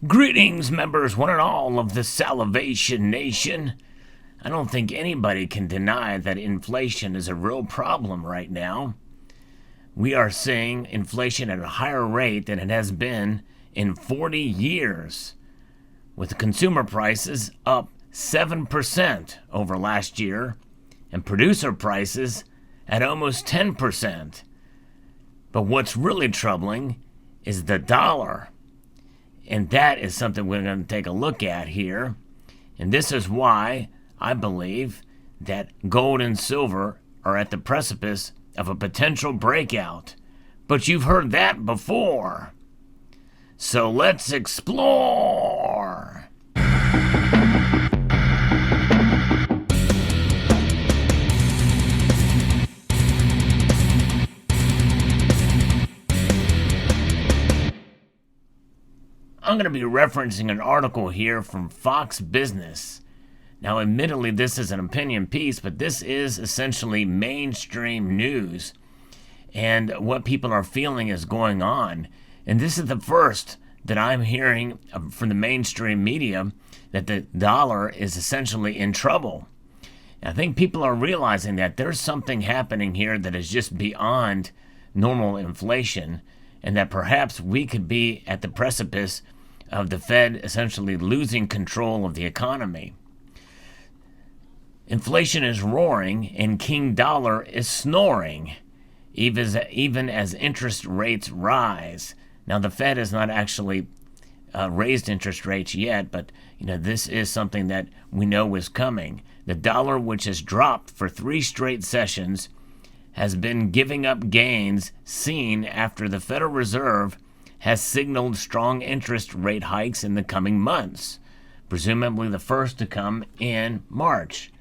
Greetings, members, one and all of the Salivation Nation. I don't think anybody can deny that inflation is a real problem right now. We are seeing inflation at a higher rate than it has been in 40 years, with consumer prices up 7% over last year and producer prices at almost 10%. But what's really troubling is the dollar. And that is something we're going to take a look at here. And this is why I believe that gold and silver are at the precipice of a potential breakout. But you've heard that before. So let's explore. I'm going to be referencing an article here from Fox Business. Now, admittedly, this is an opinion piece, but this is essentially mainstream news and what people are feeling is going on. And this is the first that I'm hearing from the mainstream media that the dollar is essentially in trouble. I think people are realizing that there's something happening here that is just beyond normal inflation, and that perhaps we could be at the precipice of the Fed essentially losing control of the economy. Inflation is roaring and King Dollar is snoring, even as interest rates rise. Now, the Fed has not actually raised interest rates yet, but this is something that we know is coming. The dollar, which has dropped for 3 straight sessions, has been giving up gains seen after the Federal Reserve has signaled strong interest rate hikes in the coming months, presumably the first to come in March.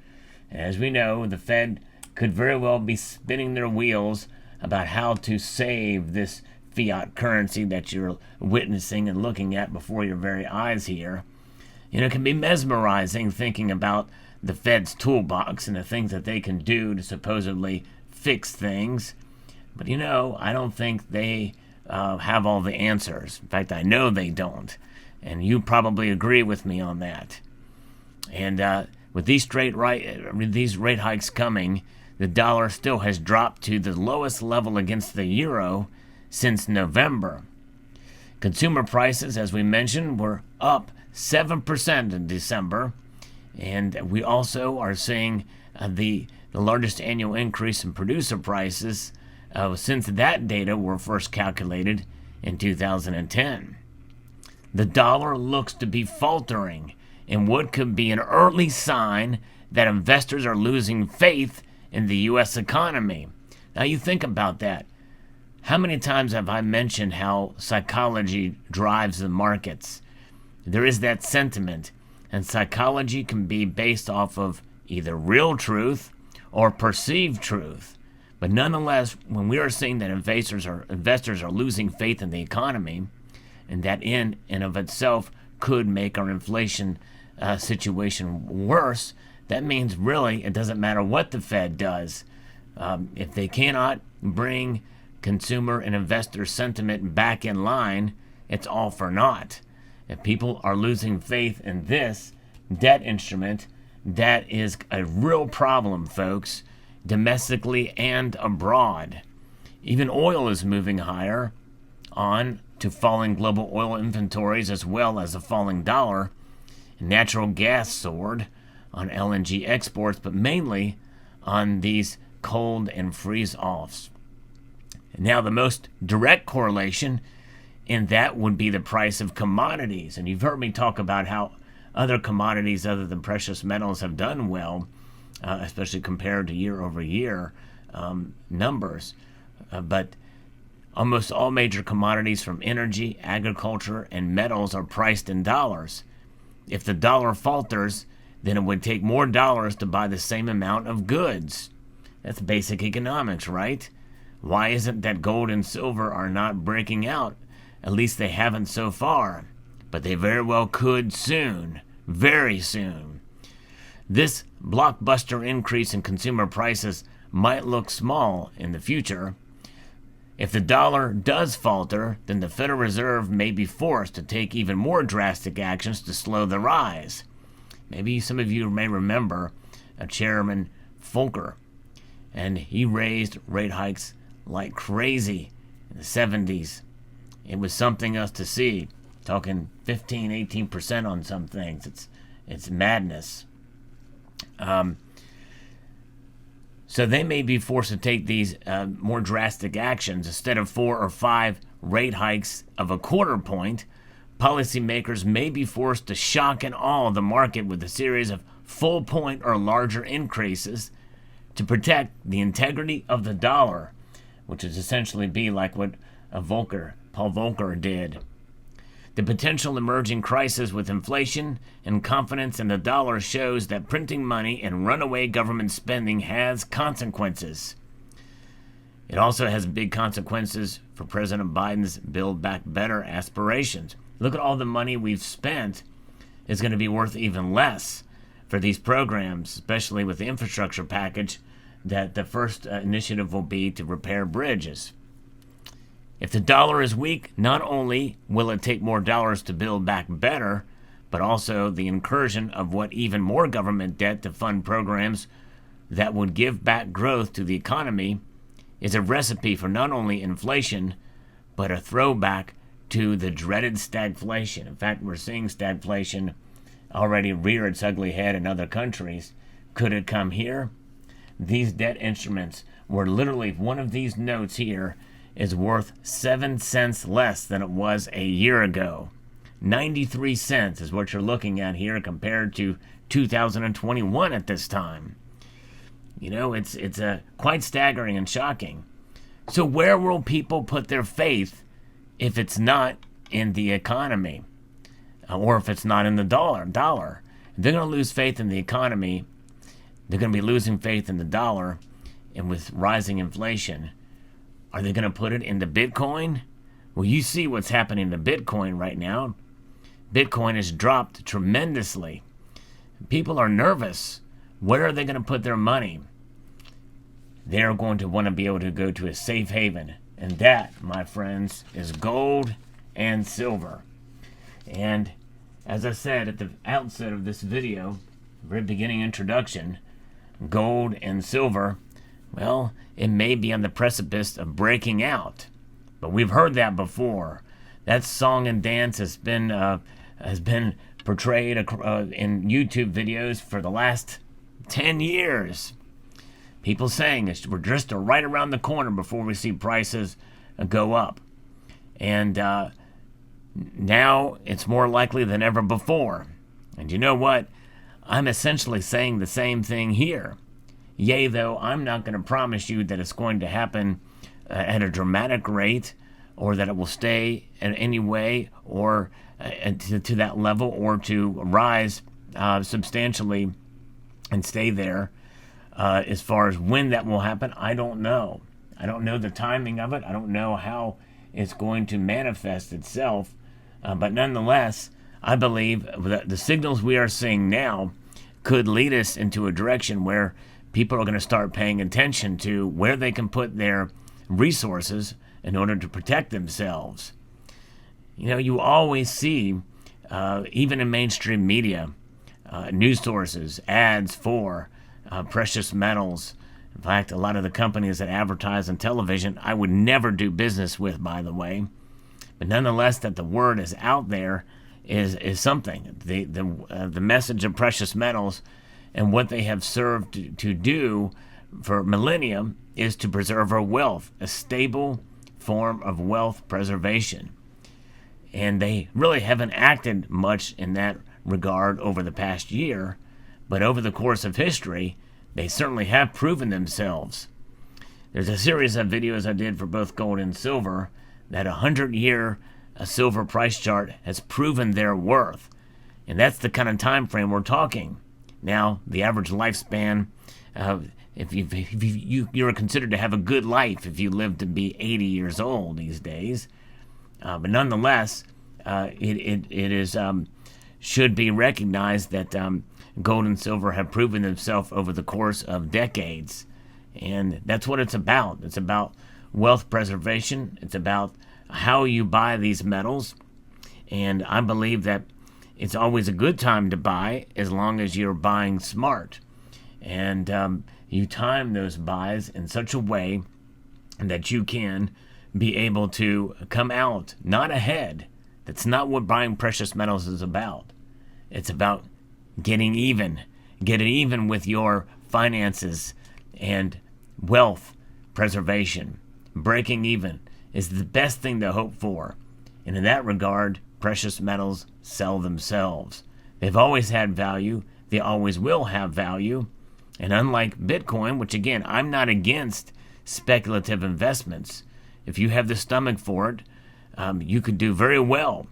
As we know, the Fed could very well be spinning their wheels about how to save this fiat currency that you're witnessing and looking at before your very eyes here. It can be mesmerizing thinking about the Fed's toolbox and the things that they can do to supposedly fix things. But I don't think they have all the answers. In fact, I know they don't. And you probably agree with me on that. And with these rate hikes coming, the dollar still has dropped to the lowest level against the euro since November. Consumer prices, as we mentioned, were up 7% in December. And we also are seeing the largest annual increase in producer prices since that data were first calculated in 2010. The dollar looks to be faltering in what could be an early sign that investors are losing faith in the U.S. economy. Now, you think about that. How many times have I mentioned how psychology drives the markets? There is that sentiment, and psychology can be based off of either real truth or perceived truth. But nonetheless, when we are seeing that investors are losing faith in the economy, and that in and of itself could make our inflation situation worse, that means really it doesn't matter what the Fed does. If they cannot bring consumer and investor sentiment back in line, it's all for naught. If people are losing faith in this debt instrument, that is a real problem, folks, domestically and abroad. Even oil is moving higher on to falling global oil inventories as well as a falling dollar. Natural gas soared on LNG exports, but mainly on these cold and freeze-offs. Now, the most direct correlation in that would be the price of commodities. And you've heard me talk about how other commodities other than precious metals have done well, especially compared to year-over-year numbers. But almost all major commodities from energy, agriculture, and metals are priced in dollars. If the dollar falters, then it would take more dollars to buy the same amount of goods. That's basic economics, right? Why isn't that gold and silver are not breaking out? At least they haven't so far. But they very well could soon. Very soon. This blockbuster increase in consumer prices might look small in the future. If the dollar does falter, then the Federal Reserve may be forced to take even more drastic actions to slow the rise. Maybe some of you may remember Chairman Volcker, and he raised rate hikes like crazy in the 70s. It was something else to see, talking 15, 18% on some things. It's madness. So they may be forced to take these more drastic actions. Instead of 4 or 5 rate hikes of a quarter point, policymakers may be forced to shock and awe the market with a series of full point or larger increases to protect the integrity of the dollar, which is essentially be like what Paul Volcker did. The potential emerging crisis with inflation and confidence in the dollar shows that printing money and runaway government spending has consequences. It also has big consequences for President Biden's Build Back Better aspirations. Look at all the money we've spent is going to be worth even less for these programs, especially with the infrastructure package that the first initiative will be to repair bridges. If the dollar is weak, not only will it take more dollars to build back better, but also the incursion of what even more government debt to fund programs that would give back growth to the economy is a recipe for not only inflation, but a throwback to the dreaded stagflation. In fact, we're seeing stagflation already rear its ugly head in other countries. Could it come here? These debt instruments were literally, one of these notes here is worth 7 cents less than it was a year ago. 93 cents is what you're looking at here compared to 2021 at this time. You know, it's quite staggering and shocking. So where will people put their faith if it's not in the economy? Or if it's not in the dollar? If they're going to lose faith in the economy, they're going to be losing faith in the dollar, and with rising inflation, are they going to put it into Bitcoin? Well, you see what's happening to Bitcoin right now. Bitcoin has dropped tremendously. People are nervous. Where are they going to put their money? They're going to want to be able to go to a safe haven. And that, my friends, is gold and silver. And as I said at the outset of this video, very beginning introduction, gold and silver, well, it may be on the precipice of breaking out. But we've heard that before. That song and dance has been portrayed in YouTube videos for the last 10 years. People saying we're just right around the corner before we see prices go up. And now it's more likely than ever before. And you know what? I'm essentially saying the same thing here. Yea, though, I'm not going to promise you that it's going to happen at a dramatic rate, or that it will stay in any way, or to that level, or to rise substantially and stay there. As far as when that will happen, I don't know. I don't know the timing of it. I don't know how it's going to manifest itself. But nonetheless, I believe that the signals we are seeing now could lead us into a direction where people are going to start paying attention to where they can put their resources in order to protect themselves. You know, you always see, even in mainstream media, news sources, ads for precious metals. In fact, a lot of the companies that advertise on television, I would never do business with, by the way. But nonetheless, that the word is out there is something. The message of precious metals and what they have served to do for millennia is to preserve our wealth, a stable form of wealth preservation. And they really haven't acted much in that regard over the past year, but over the course of history, they certainly have proven themselves. There's a series of videos I did for both gold and silver that 100-year silver price chart has proven their worth. And that's the kind of time frame we're talking. Now, the average lifespan, if you're considered to have a good life if you live to be 80 years old these days. But nonetheless, it should be recognized that gold and silver have proven themselves over the course of decades. And that's what it's about. It's about wealth preservation. It's about how you buy these metals. And I believe that it's always a good time to buy as long as you're buying smart. And you time those buys in such a way that you can be able to come out, not ahead. That's not what buying precious metals is about. It's about getting even. Get it even with your finances and wealth preservation. Breaking even is the best thing to hope for. And in that regard, precious metals sell themselves. They've always had value. They always will have value. And unlike Bitcoin, which again, I'm not against speculative investments. If you have the stomach for it, you could do very well.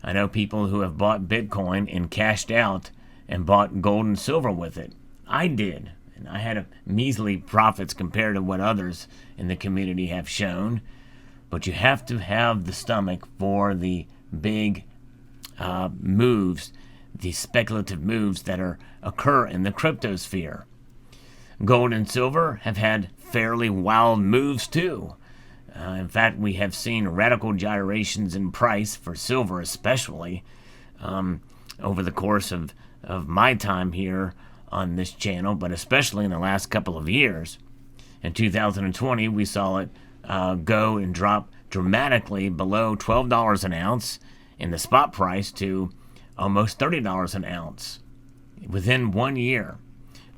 I know people who have bought Bitcoin and cashed out and bought gold and silver with it. I did. And I had a measly profits compared to what others in the community have shown. But you have to have the stomach for the big moves, the speculative moves that occur in the crypto sphere. Gold and silver have had fairly wild moves too. In fact, we have seen radical gyrations in price for silver especially over the course of my time here on this channel, but especially in the last couple of years. In 2020, we saw it go and drop dramatically below $12 an ounce in the spot price to almost $30 an ounce within 1 year.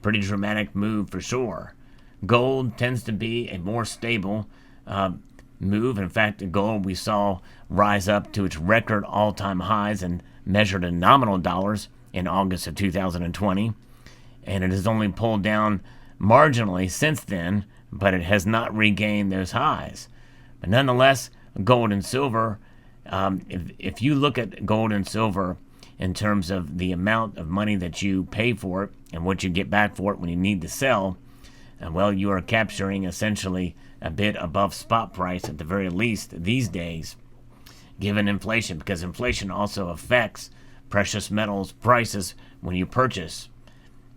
Pretty dramatic move for sure. Gold tends to be a more stable move. In fact, gold we saw rise up to its record all-time highs and measured in nominal dollars in August of 2020. And it has only pulled down marginally since then, but it has not regained those highs. But nonetheless, gold and silver, if you look at gold and silver in terms of the amount of money that you pay for it and what you get back for it when you need to sell, well, you are capturing essentially a bit above spot price at the very least these days, given inflation, because inflation also affects precious metals prices when you purchase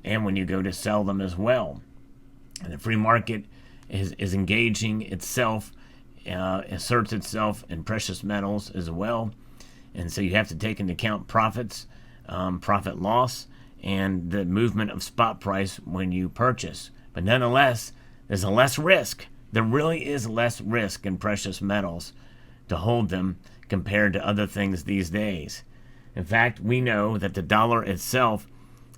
and when you go to sell them as well. And the free market is engaging itself, asserts itself in precious metals as well. And so you have to take into account profits, profit loss, and the movement of spot price when you purchase. But nonetheless, there's a less risk. There really is less risk in precious metals to hold them compared to other things these days. In fact, we know that the dollar itself,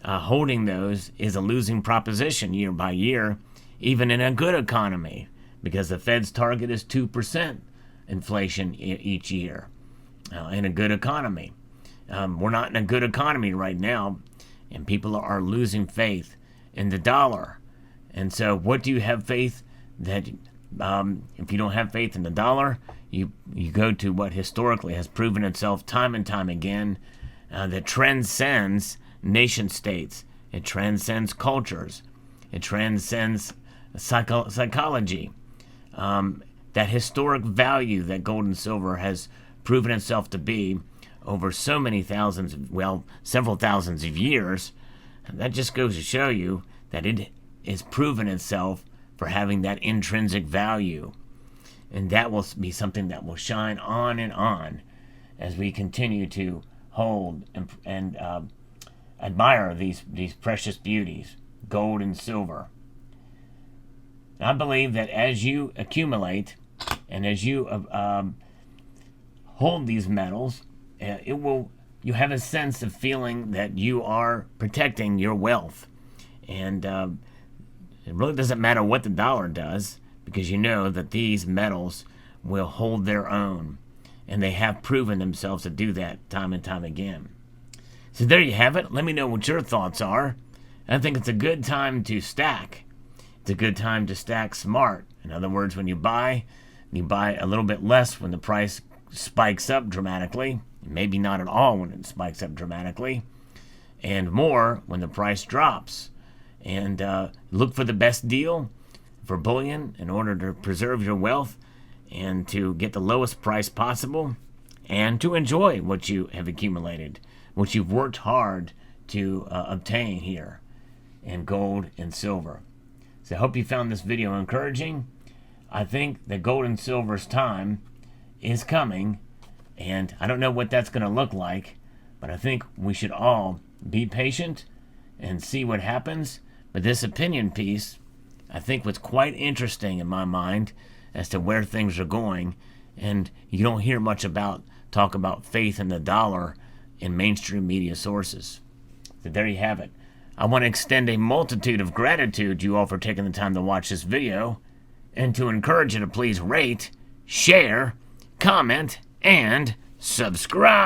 holding those, is a losing proposition year by year, even in a good economy, because the Fed's target is 2% inflation each year in a good economy. We're not in a good economy right now, and people are losing faith in the dollar. And so what do you have faith that if you don't have faith in the dollar, you go to what historically has proven itself time and time again, that transcends nation states. It transcends cultures. It transcends psychology. That historic value that gold and silver has proven itself to be over so many thousands, well, several thousands of years, that just goes to show you that it has proven itself for having that intrinsic value. And that will be something that will shine on and on as we continue to hold and admire these precious beauties, gold and silver. And I believe that as you accumulate and as you hold these metals, you have a sense of feeling that you are protecting your wealth. And it really doesn't matter what the dollar does, because you know that these metals will hold their own. And they have proven themselves to do that time and time again. So there you have it. Let me know what your thoughts are. I think it's a good time to stack. It's a good time to stack smart. In other words, when you buy a little bit less when the price spikes up dramatically. Maybe not at all when it spikes up dramatically. And more when the price drops. And look for the best deal for bullion in order to preserve your wealth and to get the lowest price possible and to enjoy what you have accumulated, what you've worked hard to obtain here in gold and silver. So I hope you found this video encouraging. I think that gold and silver's time is coming, and I don't know what that's going to look like, but I think we should all be patient and see what happens. But this opinion piece, I think, was quite interesting in my mind as to where things are going, and you don't hear much talk about faith in the dollar in mainstream media sources. So there you have it. I want to extend a multitude of gratitude to you all for taking the time to watch this video, and to encourage you to please rate, share, comment, and subscribe.